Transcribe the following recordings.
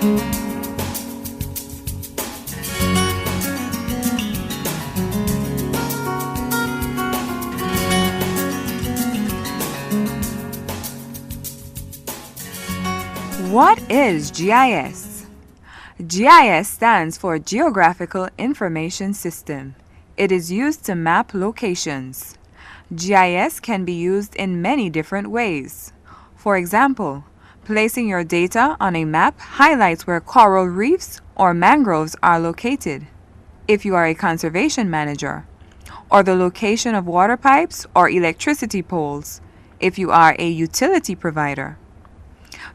What is GIS? GIS stands for Geographical Information System. It is used to map locations. GIS can be used in many different ways. For example, placing your data on a map highlights where coral reefs or mangroves are located, if you are a conservation manager, or the location of water pipes or electricity poles, if you are a utility provider.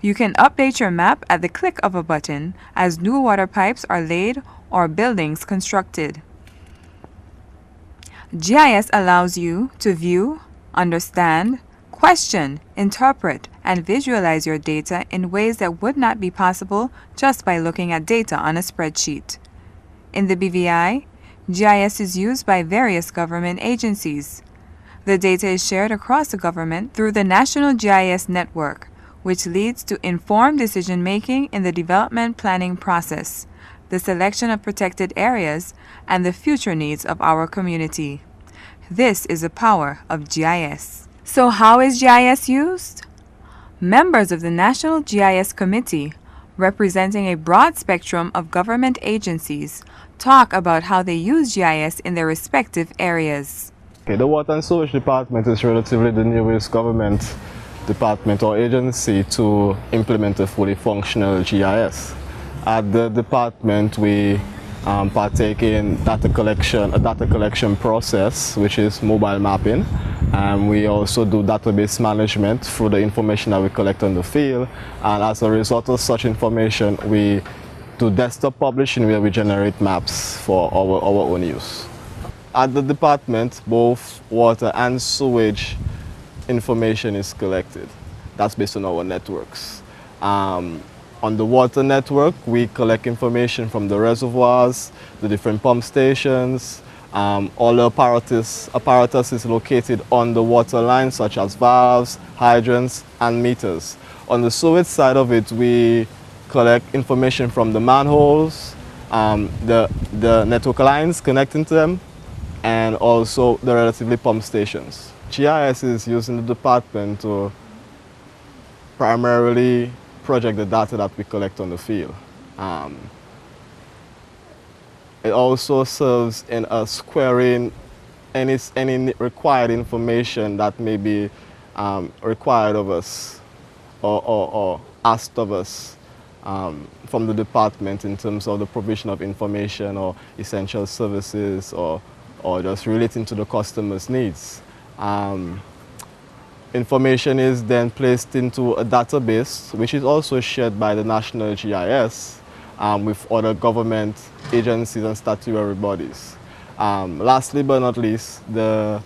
You can update your map at the click of a button as new water pipes are laid or buildings constructed. GIS allows you to view, understand, question, interpret, and visualize your data in ways that would not be possible just by looking at data on a spreadsheet. In the BVI, GIS is used by various government agencies. The data is shared across the government through the National GIS Network, which leads to informed decision-making in the development planning process, the selection of protected areas, and the future needs of our community. This is the power of GIS. So how is GIS used? Members of the National GIS Committee, representing a broad spectrum of government agencies, talk about how they use GIS in their respective areas. The Water and Sewage Department is relatively the newest government department or agency to implement a fully functional GIS. At the department, we partake in a data collection process, which is mobile mapping. We also do database management through the information that we collect on the field. And as a result of such information, we do desktop publishing where we generate maps for our own use. At the department, both water and sewage information is collected. That's based on our networks. On the water network, we collect information from the reservoirs, the different pump stations. All the apparatus is located on the water line, such as valves, hydrants, and meters. On the sewage side of it, we collect information from the manholes, the network lines connecting to them, and also the relatively pump stations. GIS is used in the department to primarily project the data that we collect on the field. It also serves in squaring any required information that may be required of us or asked of us from the department in terms of the provision of information or essential services or just relating to the customer's needs. Information is then placed into a database, which is also shared by the National GIS with other government agencies and statutory bodies. Lastly but not least, the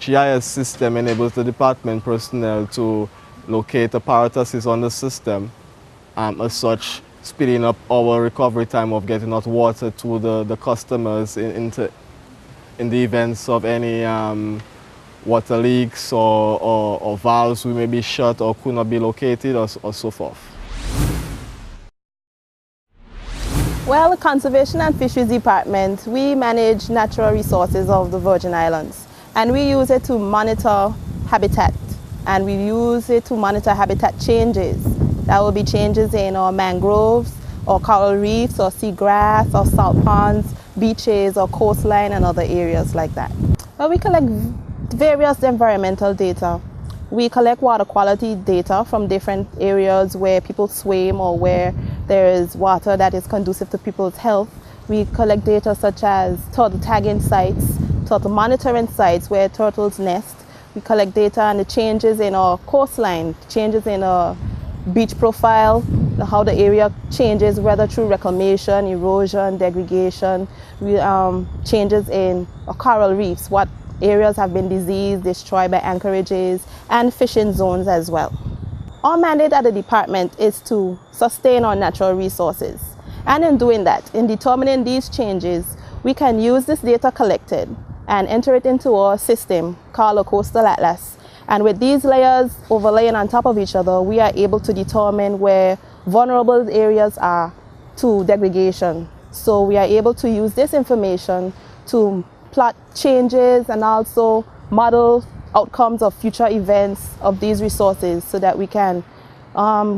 GIS system enables the department personnel to locate apparatuses on the system, as such speeding up our recovery time of getting hot water to the customers in the events of any water leaks or valves we may be shut or could not be located or so forth. Well, the Conservation and Fisheries Department, we manage natural resources of the Virgin Islands, and we use it to monitor habitat, and we use it to monitor habitat changes. That will be changes in our mangroves or coral reefs or seagrass or salt ponds, beaches or coastline and other areas like that. Well, we collect various environmental data. We collect water quality data from different areas where people swim or where there is water that is conducive to people's health. We collect data such as turtle tagging sites, turtle monitoring sites where turtles nest. We collect data on the changes in our coastline, changes in our beach profile, how the area changes, whether through reclamation, erosion, degradation, changes in coral reefs, what areas have been diseased, destroyed by anchorages, and fishing zones as well. Our mandate at the department is to sustain our natural resources. And in doing that, in determining these changes, we can use this data collected and enter it into our system called a coastal atlas. And with these layers overlaying on top of each other, we are able to determine where vulnerable areas are to degradation. So we are able to use this information to plot changes and also model outcomes of future events of these resources so that we can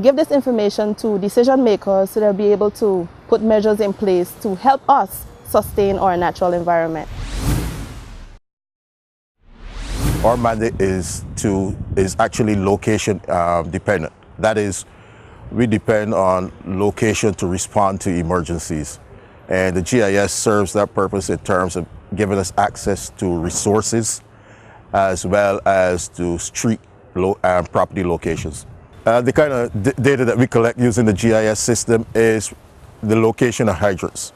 give this information to decision makers so they'll be able to put measures in place to help us sustain our natural environment. Our mandate is actually location dependent. That is, we depend on location to respond to emergencies. And the GIS serves that purpose in terms of giving us access to resources as well as to street and property locations. The kind of data that we collect using the GIS system is the location of hydrants,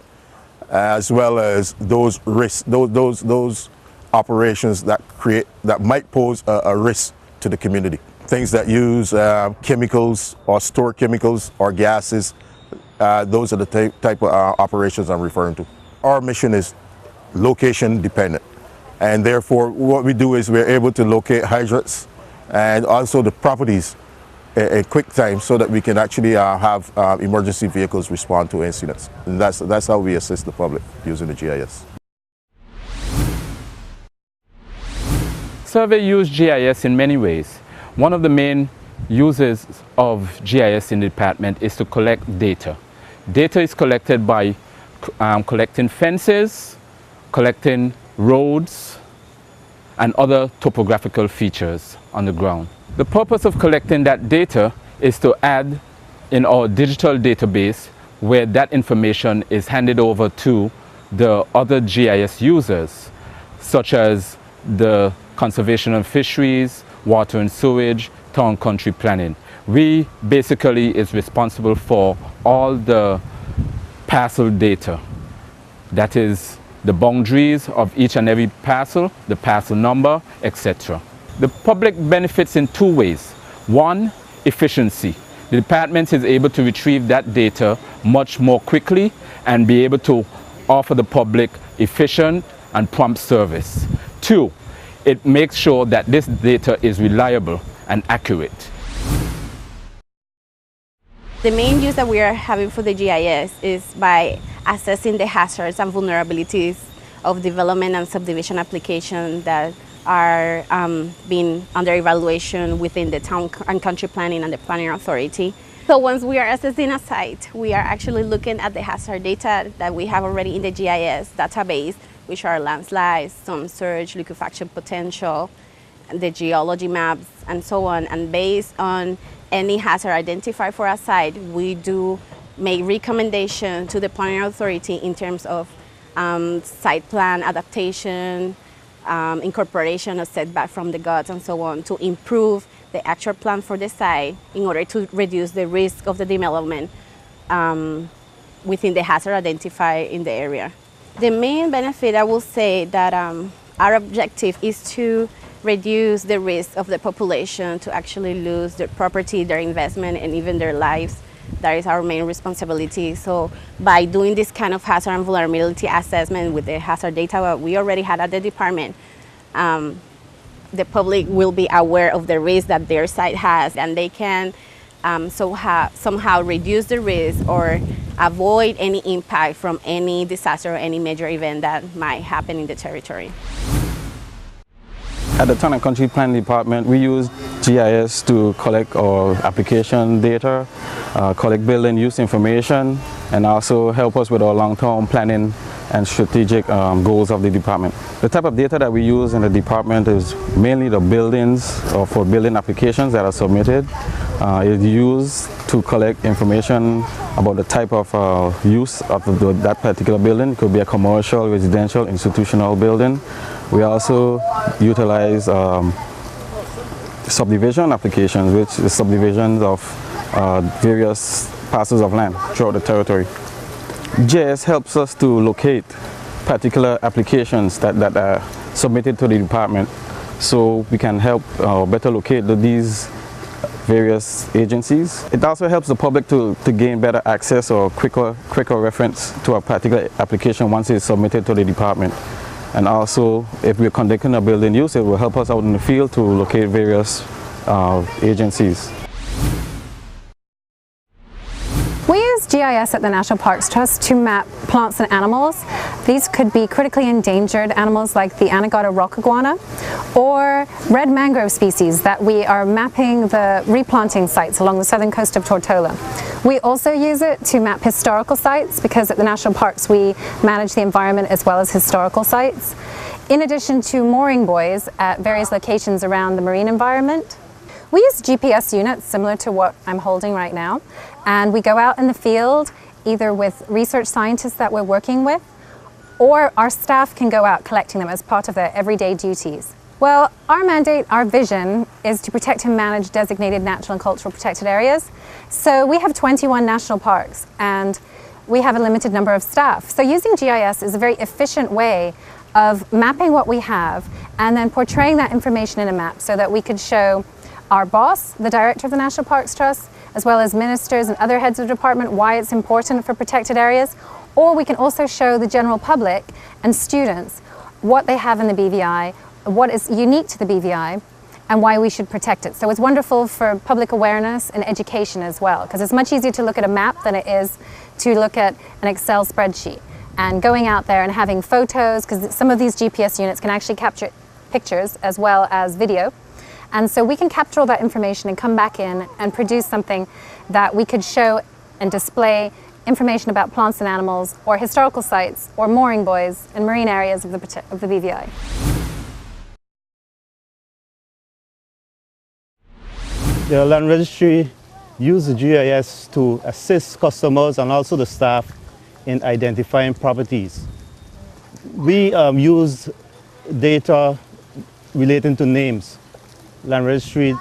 as well as those risks, those operations that might pose a risk to the community. Things that use chemicals or store chemicals or gases, those are the type of operations I'm referring to. Our mission is location dependent, and therefore what we do is we're able to locate hydrants and also the properties in quick time so that we can actually have emergency vehicles respond to incidents. And that's how we assist the public using the GIS. Survey use GIS in many ways. One of the main uses of GIS in the department is to collect data. Data is collected by collecting fences, collecting roads, and other topographical features on the ground. The purpose of collecting that data is to add in our digital database where that information is handed over to the other GIS users, such as the conservation of fisheries, water and sewage, town country planning. We basically is responsible for all the parcel data. That is the boundaries of each and every parcel, the parcel number, etc. The public benefits in two ways. One, efficiency. The department is able to retrieve that data much more quickly and be able to offer the public efficient and prompt service. Two, it makes sure that this data is reliable and accurate. The main use that we are having for the GIS is by assessing the hazards and vulnerabilities of development and subdivision applications that are being under evaluation within the town and country planning and the planning authority. So once we are assessing a site, we are actually looking at the hazard data that we have already in the GIS database, which are landslides, storm surge, liquefaction potential, the geology maps, and so on. And based on any hazard identified for a site, we do make recommendations to the planning authority in terms of site plan adaptation, incorporation of setback from the GOTS, and so on, to improve the actual plan for the site in order to reduce the risk of the development within the hazard identified in the area. The main benefit, I will say that our objective is to reduce the risk of the population to actually lose their property, their investment, and even their lives. That is our main responsibility. So by doing this kind of hazard and vulnerability assessment with the hazard data that we already had at the department, the public will be aware of the risk that their site has, and they can somehow reduce the risk or avoid any impact from any disaster or any major event that might happen in the territory. At the Town and Country Planning Department, we use GIS to collect our application data, collect building use information, and also help us with our long-term planning and strategic goals of the department. The type of data that we use in the department is mainly the buildings or for building applications that are submitted. It's used to collect information about the type of use of that particular building. It could be a commercial, residential, institutional building. We also utilize subdivision applications, which is subdivisions of various parcels of land throughout the territory. GIS helps us to locate particular applications that are submitted to the department, so we can help better locate these various agencies. It also helps the public to gain better access or quicker reference to a particular application once it's submitted to the department. And also, if we're conducting a building use, it will help us out in the field to locate various agencies. We use GIS at the National Parks Trust to map plants and animals. These could be critically endangered animals like the Anegada rock iguana or red mangrove species that we are mapping the replanting sites along the southern coast of Tortola. We also use it to map historical sites because at the national parks we manage the environment as well as historical sites, in addition to mooring buoys at various locations around the marine environment. We use GPS units similar to what I'm holding right now, and we go out in the field either with research scientists that we're working with, or our staff can go out collecting them as part of their everyday duties. Well, our mandate, our vision, is to protect and manage designated natural and cultural protected areas. So we have 21 national parks and we have a limited number of staff. So using GIS is a very efficient way of mapping what we have and then portraying that information in a map so that we could show our boss, the director of the National Parks Trust, as well as ministers and other heads of department why it's important for protected areas, or we can also show the general public and students what they have in the BVI, what is unique to the BVI, and why we should protect it. So it's wonderful for public awareness and education as well, because it's much easier to look at a map than it is to look at an Excel spreadsheet. And going out there and having photos, because some of these GPS units can actually capture pictures as well as video. And so we can capture all that information and come back in and produce something that we could show and display information about plants and animals or historical sites or mooring buoys and marine areas of the BVI. The land registry uses GIS to assist customers and also the staff in identifying properties. We use data relating to names. Land registry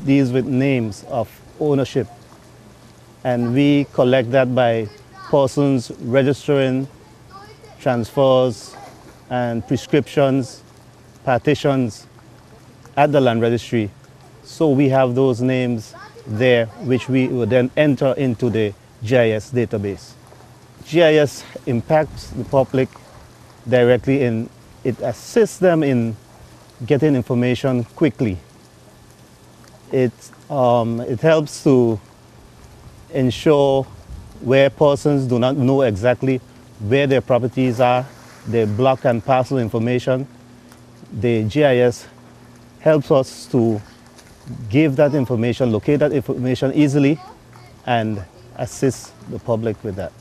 deals with names of ownership, and we collect that by persons registering transfers and prescriptions, partitions at the land registry. So we have those names there, which we will then enter into the GIS database. GIS impacts the public directly in it assists them in getting information quickly. It helps to ensure where persons do not know exactly where their properties are, their block and parcel information. The GIS helps us to give that information, locate that information easily, and assist the public with that.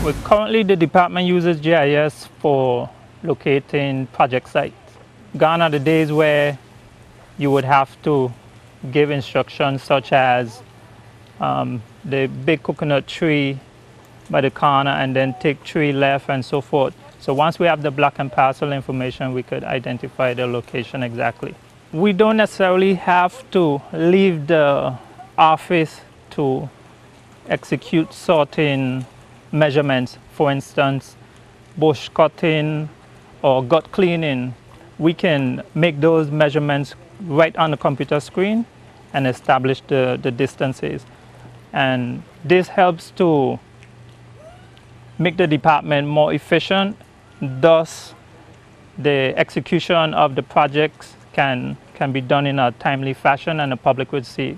Well, currently the department uses GIS for locating project sites. Gone are the days where you would have to give instructions such as the big coconut tree by the corner and then take tree left and so forth. So once we have the block and parcel information, we could identify the location exactly. We don't necessarily have to leave the office to execute certain measurements. For instance, bush cutting or gut cleaning. We can make those measurements right on the computer screen and establish the distances. And this helps to make the department more efficient. Thus, the execution of the projects can be done in a timely fashion, and the public would see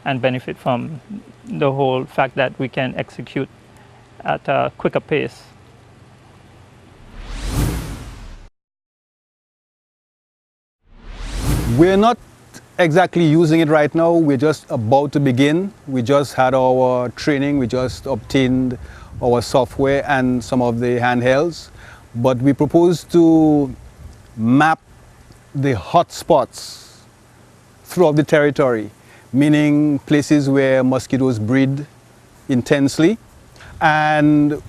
and benefit from the whole fact that we can execute at a quicker pace. We're not exactly using it right now. We're just about to begin. We just had our training. We just obtained our software and some of the handhelds. But we propose to map the hot spots throughout the territory, meaning places where mosquitoes breed intensely. And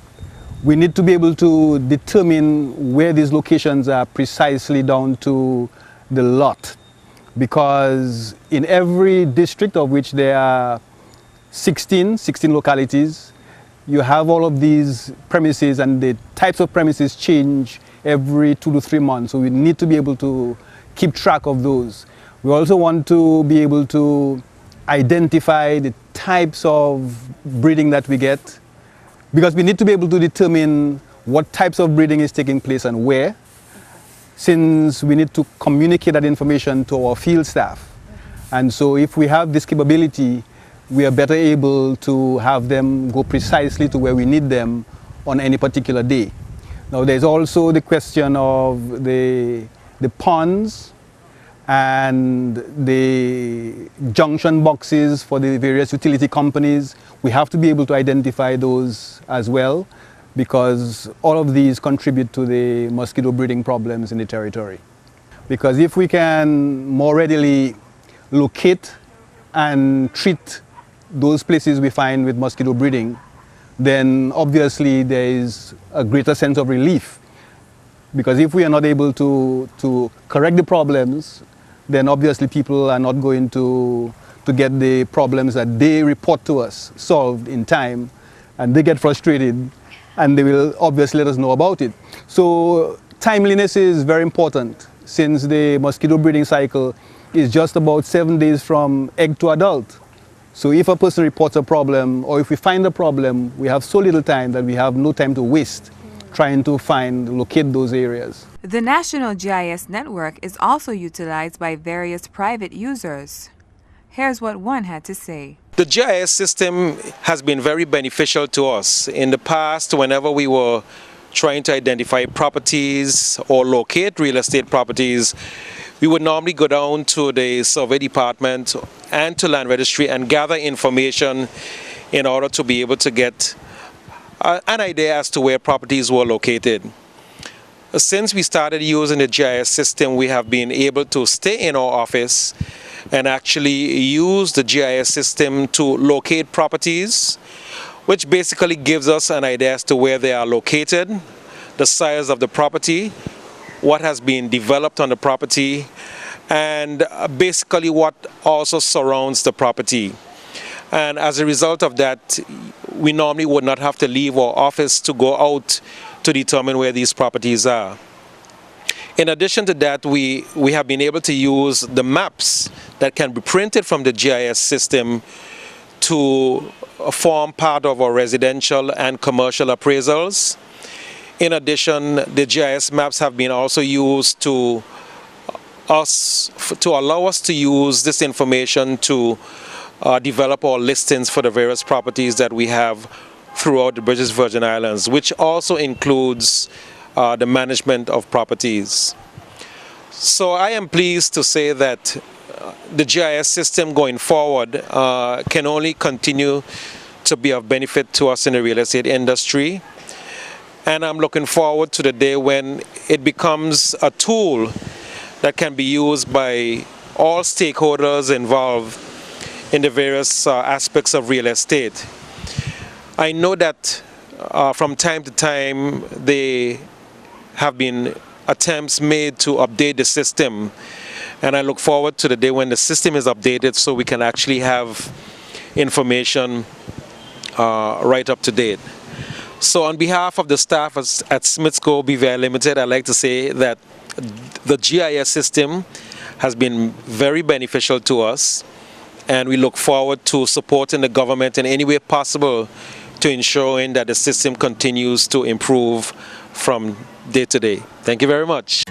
we need to be able to determine where these locations are precisely down to the lot. Because in every district, of which there are 16 localities, you have all of these premises, and the types of premises change every 2 to 3 months. So we need to be able to keep track of those. We also want to be able to identify the types of breeding that we get, because we need to be able to determine what types of breeding is taking place and where, since we need to communicate that information to our field staff. And so if we have this capability, we are better able to have them go precisely to where we need them on any particular day. Now there's also the question of the ponds and the junction boxes for the various utility companies. We have to be able to identify those as well, because all of these contribute to the mosquito breeding problems in the territory. Because if we can more readily locate and treat those places we find with mosquito breeding, then obviously there is a greater sense of relief. Because if we are not able to correct the problems, then obviously people are not going to get the problems that they report to us solved in time, and they get frustrated, and they will obviously let us know about it. So timeliness is very important, since the mosquito breeding cycle is just about 7 days from egg to adult. So if a person reports a problem, or if we find a problem, we have so little time that we have no time to waste trying to locate those areas. The National GIS Network is also utilized by various private users. Here's what one had to say. The GIS system has been very beneficial to us. In the past, whenever we were trying to identify properties or locate real estate properties, we would normally go down to the survey department and to land registry and gather information in order to be able to get an idea as to where properties were located. Since we started using the GIS system, we have been able to stay in our office and actually use the GIS system to locate properties, which basically gives us an idea as to where they are located, the size of the property, what has been developed on the property, and basically what also surrounds the property. And as a result of that, we normally would not have to leave our office to go out to determine where these properties are. In addition to that, we have been able to use the maps that can be printed from the GIS system to form part of our residential and commercial appraisals. In addition, the GIS maps have been also used to allow us to use this information to develop our listings for the various properties that we have throughout the British Virgin Islands, which also includes the management of properties. So I am pleased to say that the GIS system going forward can only continue to be of benefit to us in the real estate industry. And I'm looking forward to the day when it becomes a tool that can be used by all stakeholders involved in the various aspects of real estate. I know that from time to time there have been attempts made to update the system, and I look forward to the day when the system is updated so we can actually have information right up to date. So on behalf of the staff at Smiths Go BVI Limited, I'd like to say that the GIS system has been very beneficial to us, and we look forward to supporting the government in any way possible to ensuring that the system continues to improve from day to day. Thank you very much.